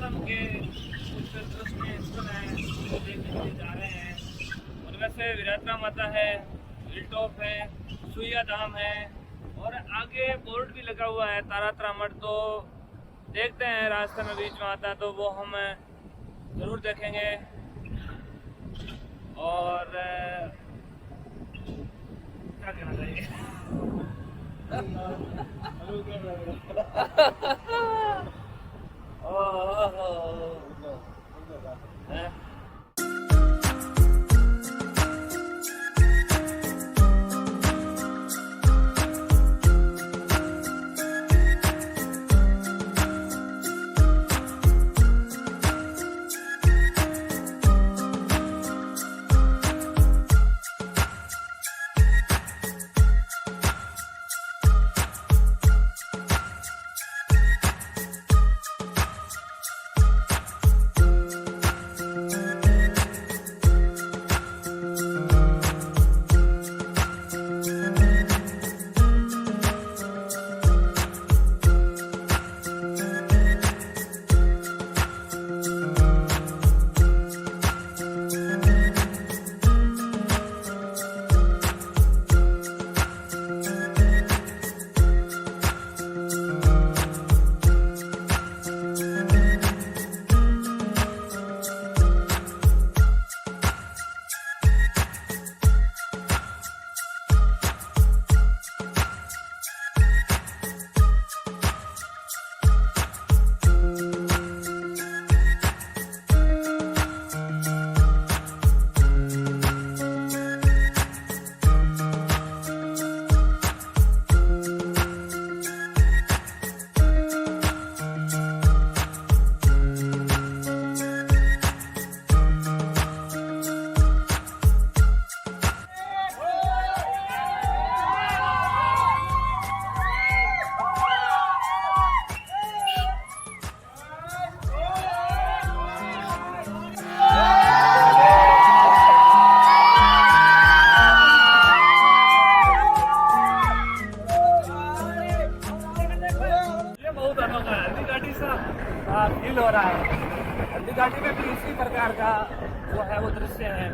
राजस्थान के कुछ दर्शनीय स्थल हैं जो देखने के लिए जा रहे हैं। उनमें से विराटरा माता है, हिल टॉप है, सुइया धाम है और आगे बोर्ड भी लगा हुआ है तारातरा मठ। तो देखते हैं रास्ते में बीच में आता है तो वो हम ज़रूर देखेंगे। और क्या कहना चाहिए फील हो रहा है। हल्दी घाटी में भी इसी प्रकार का जो है वो दृश्य है।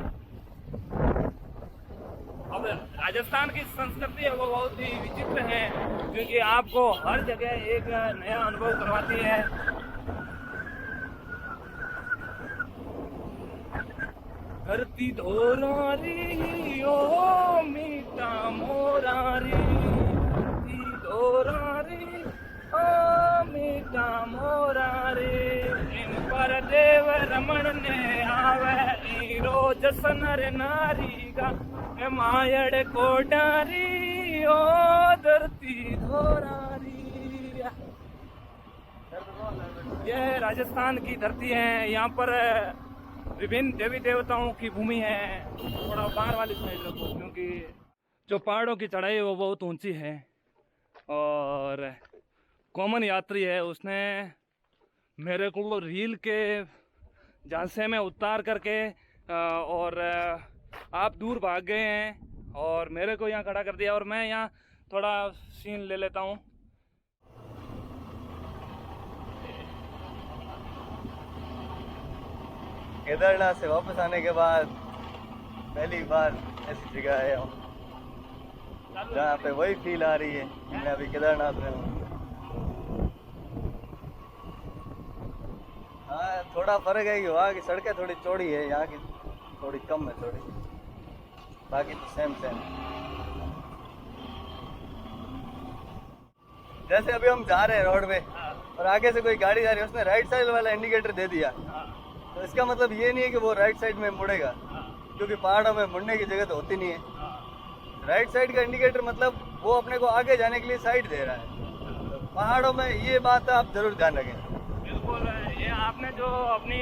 अब राजस्थान की संस्कृति है वो बहुत ही विचित्र है क्योंकि आपको हर जगह एक नया अनुभव करवाती है। धरती धोरारी ओ मीठा मोरारी, धरती धोरारी ओ मीठा मोरारी, इन पर देव रमण ने आवे रोज सनर नारी का मायड़ कोटारी ओ धरती धोरारी। यह राजस्थान की धरती है। यहाँ पर विभिन्न देवी देवताओं की भूमि है। थोड़ा बाहर वाली साइड रखो क्योंकि जो पहाड़ों की चढ़ाई है वो बहुत ऊंची है और कॉमन यात्री है उसने मेरे को रील के झांसे में उतार करके और आप दूर भाग गए हैं और मेरे को यहाँ खड़ा कर दिया और मैं यहाँ थोड़ा सीन ले लेता हूँ। केदारनाथ से वापस आने के बाद पहली बार ऐसी जगह आया हूँ जहाँ पे वही फील आ रही है। मैं अभी केदारनाथ में हूँ। हाँ, थोड़ा फर्क है कि वहाँ की सड़कें थोड़ी चौड़ी है, यहाँ की थोड़ी कम है थोड़ी, बाकी तो सेम सेम। जैसे अभी हम जा रहे हैं रोड पे और आगे से कोई गाड़ी जा रही है, उसने राइट साइड वाला इंडिकेटर दे दिया तो इसका मतलब ये नहीं है कि वो राइट साइड में मुड़ेगा क्योंकि पहाड़ों में मुड़ने की जगह तो होती नहीं है। राइट साइड का इंडिकेटर मतलब वो अपने को आगे जाने के लिए साइड दे रहा है। तो पहाड़ों में ये बात आप जरूर ध्यान रखें। बिल्कुल, ये आपने जो अपनी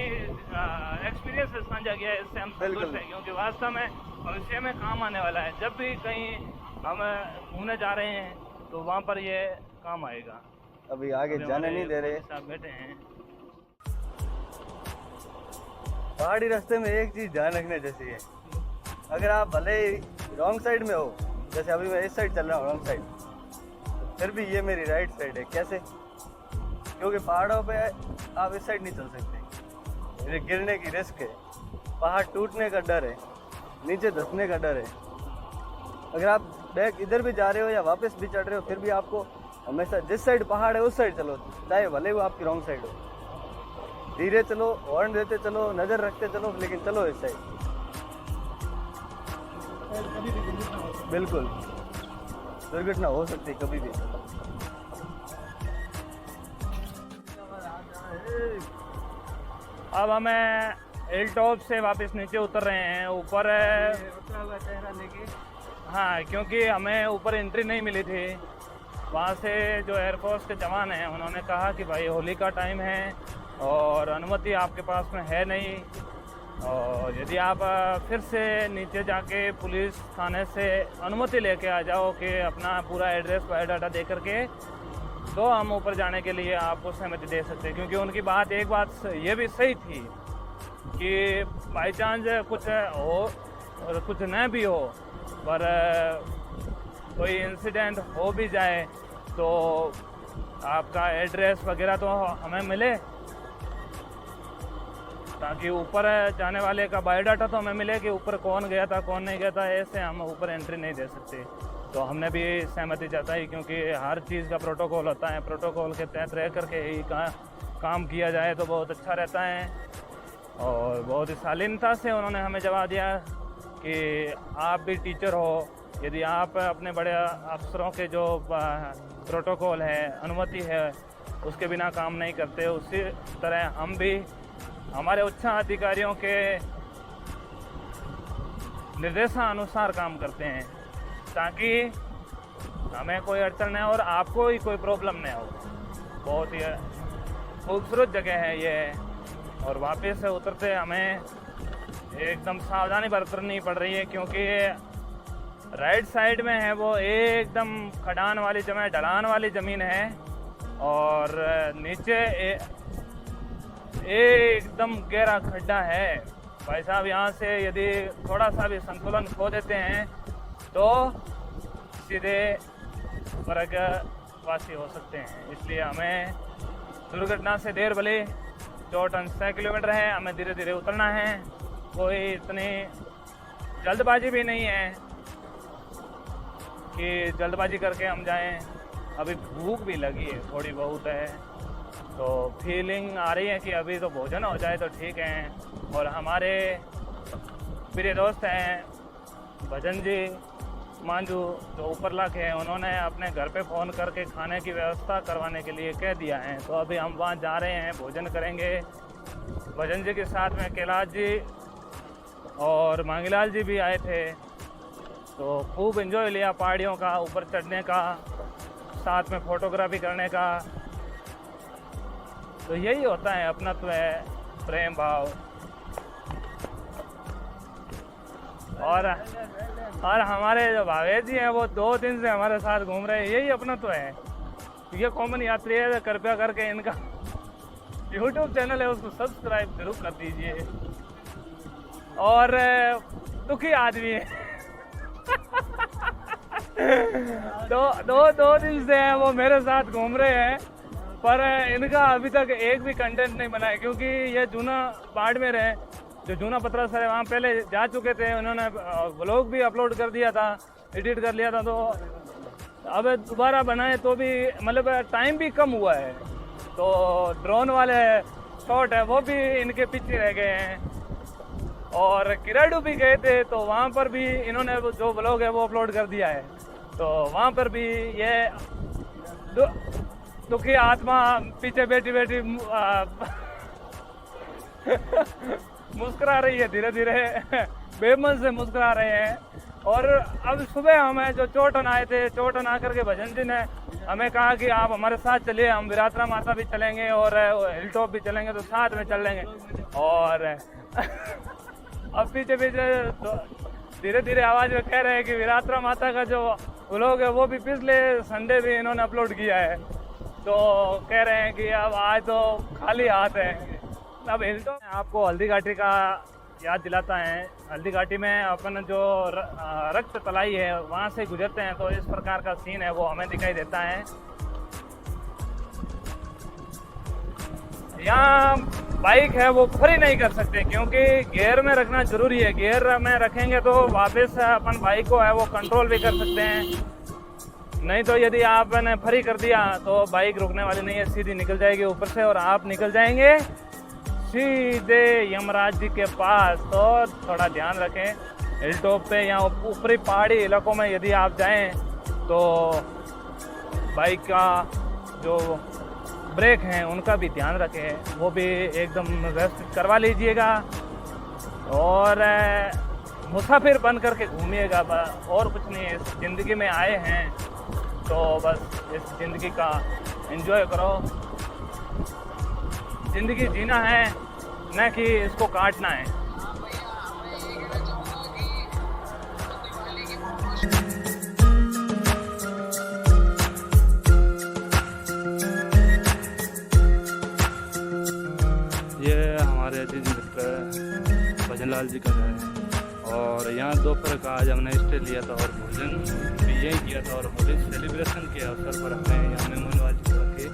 एक्सपीरियंस साझा किया है इससे हम संतुष्ट हैं क्योंकि वास्तव में भविष्य में काम आने वाला है। जब भी कहीं हम घूमने जा रहे हैं तो वहाँ पर ये काम आएगा। अभी आगे जाने नहीं दे रहे, साथ बैठे हैं। पहाड़ी रास्ते में एक चीज ध्यान रखने जैसी है, अगर आप भले ही रॉन्ग साइड में हो, जैसे अभी मैं इस साइड चल रहा हूँ रॉन्ग साइड, फिर भी ये मेरी राइट साइड है। कैसे? क्योंकि पहाड़ों पे आप इस साइड नहीं चल सकते, ये गिरने की रिस्क है, पहाड़ टूटने का डर है, नीचे धंसने का डर है। अगर आप बैक इधर भी जा रहे हो या वापस भी चढ़ रहे हो, फिर भी आपको हमेशा जिस साइड पहाड़ है उस साइड चलो, चाहे भले वो आपकी रॉन्ग साइड हो। धीरे चलो, हॉर्न देते चलो, नज़र रखते चलो, लेकिन चलो इस साइड। बिल्कुल दुर्घटना हो सकती है कभी भी। अब हमें हिल टॉप से वापस नीचे उतर रहे हैं ऊपर। हाँ, क्योंकि हमें ऊपर एंट्री नहीं मिली थी। वहाँ से जो एयरफोर्स के जवान हैं उन्होंने कहा कि भाई होली का टाइम है और अनुमति आपके पास में है नहीं, और यदि आप फिर से नीचे जाके पुलिस थाने से अनुमति लेके आ जाओ कि अपना पूरा एड्रेस बायोडाटा दे करके, तो हम ऊपर जाने के लिए आपको सहमति दे सकते हैं। क्योंकि उनकी बात एक बात ये भी सही थी कि बाई चांस कुछ हो और कुछ न भी हो, पर कोई इंसिडेंट हो भी जाए तो आपका एड्रेस वगैरह तो हमें मिले, ताकि ऊपर जाने वाले का बायोडाटा तो हमें मिले कि ऊपर कौन गया था कौन नहीं गया था। ऐसे हम ऊपर एंट्री नहीं दे सकते। तो हमने भी सहमति जताई, क्योंकि हर चीज़ का प्रोटोकॉल होता है, प्रोटोकॉल के तहत रह करके ही काम किया जाए तो बहुत अच्छा रहता है। और बहुत ही शालीनता से उन्होंने हमें जवाब दिया कि आप भी टीचर हो, यदि आप अपने बड़े अफसरों के जो प्रोटोकॉल है, अनुमति है, उसके बिना काम नहीं करते, उसी तरह हम भी हमारे उच्च अधिकारियों के निर्देशानुसार काम करते हैं, ताकि हमें कोई अड़चन न हो और आपको ही कोई प्रॉब्लम न हो। बहुत ही खूबसूरत जगह है ये, और वापस से उतरते हमें एकदम सावधानी बरतनी पड़ रही है, क्योंकि राइट साइड में है वो एकदम खड़ान वाली जमीन, ढलान वाली ज़मीन है, और नीचे एकदम गहरा खड्डा है। भाई साहब, यहाँ से यदि थोड़ा सा भी संतुलन खो देते हैं तो सीधे स्वर्गवासी हो सकते हैं। इसलिए हमें दुर्घटना से देर भले, 4 किलोमीटर है, हमें धीरे धीरे उतरना है। कोई इतनी जल्दबाजी भी नहीं है कि जल्दबाजी करके हम जाएं। अभी भूख भी लगी है, थोड़ी बहुत है, तो फीलिंग आ रही है कि अभी तो भोजन हो जाए तो ठीक है। और हमारे प्रिय दोस्त हैं भजन जी मांझू, जो ऊपर लाके हैं, उन्होंने अपने घर पे फ़ोन करके खाने की व्यवस्था करवाने के लिए कह दिया है। तो अभी हम वहाँ जा रहे हैं, भोजन करेंगे। भजन जी के साथ में कैलाश जी और मांगीलाल जी भी आए थे, तो खूब एंजॉय लिया पहाड़ियों का, ऊपर चढ़ने का, साथ में फ़ोटोग्राफी करने का। तो यही होता है अपनत्व है, प्रेम भाव। और हमारे जो भावेश जी हैं वो 2 दिन से हमारे साथ घूम रहे हैं, यही अपनत्व है। ये कॉमन यात्री है, कृपया करके इनका YouTube चैनल है उसको सब्सक्राइब जरूर कर दीजिए। और दुखी आदमी है दो दिन से हैं वो मेरे साथ घूम रहे हैं, पर इनका अभी तक एक भी कंटेंट नहीं बना है, क्योंकि ये जूना बाड़मेर है, जो जूना पतरासर है, वहाँ पहले जा चुके थे। उन्होंने व्लॉग भी अपलोड कर दिया था, एडिट कर लिया था, तो अब दोबारा बनाए तो भी मतलब टाइम भी कम हुआ है। तो ड्रोन वाले शॉट है वो भी इनके पीछे रह गए हैं। और किराडू भी गए थे, तो वहाँ पर भी इन्होंने जो व्लॉग है वो अपलोड कर दिया है। तो वहाँ पर भी ये दुखी आत्मा पीछे बैठी बैठी मुस्कुरा रही है, धीरे धीरे बेमन से मुस्कुरा रहे हैं। और अब सुबह हमें जो चोटन आए थे, चोटन आकर के भजन जी ने हमें कहा कि आप हमारे साथ चलिए, हम विरात्रा माता भी चलेंगे और हिल टॉप भी चलेंगे, तो साथ में चल लेंगे। और अब पीछे पीछे धीरे धीरे आवाज़ में कह रहे हैं कि विरात्रा माता का जो व्लॉग है वो भी पिछले संडे भी इन्होंने अपलोड किया है। तो कह रहे हैं कि अब आज तो खाली हाथ है। अब हिल टॉप आपको हल्दी घाटी का याद दिलाता है। हल्दी घाटी में अपन जो रक्त तलाई है वहाँ से गुजरते हैं, तो इस प्रकार का सीन है वो हमें दिखाई देता है। यहाँ बाइक है वो फ्री नहीं कर सकते, क्योंकि गियर में रखना जरूरी है। गियर में रखेंगे तो वापस अपन बाइक को है वो कंट्रोल भी कर सकते हैं। नहीं तो यदि आपने फ्री कर दिया तो बाइक रुकने वाली नहीं है, सीधी निकल जाएगी ऊपर से और आप निकल जाएंगे सीधे यमराज जी के पास। तो थोड़ा ध्यान रखें, हिल टॉप पे या ऊपरी पहाड़ी इलाकों में यदि आप जाएं तो बाइक का जो ब्रेक हैं उनका भी ध्यान रखें, वो भी एकदम व्यवस्थित करवा लीजिएगा और मुसाफिर बन करके घूमिएगा। और कुछ नहीं है, इस ज़िंदगी में आए हैं तो बस इस ज़िंदगी का एंजॉय करो। ज़िंदगी जीना है, न कि इसको काटना है। ये हमारे अजीज मित्र भजनलाल जी का घर है और यहाँ दोपहर का आज हमने स्टे लिया था और भोजन भी यही किया था और होली सेलिब्रेशन के अवसर पर हमने यहाँ मेहमानवाजी को रखे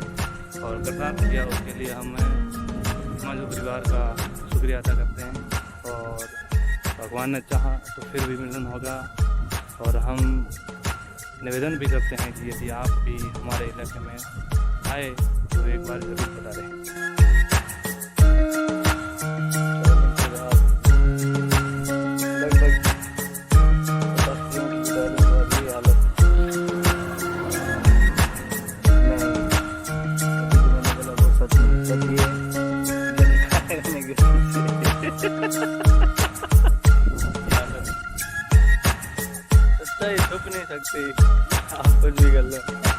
और कथा किया। उसके लिए हम समाज परिवार का शुक्रिया अदा करते हैं और भगवान ने चाहा तो फिर भी मिलन होगा। और हम निवेदन भी करते हैं कि यदि आप भी हमारे इलाके में आए तो एक बार जरूर बता दें। सच्चाई छुप नहीं सकती, आप कुछ भी कर लो।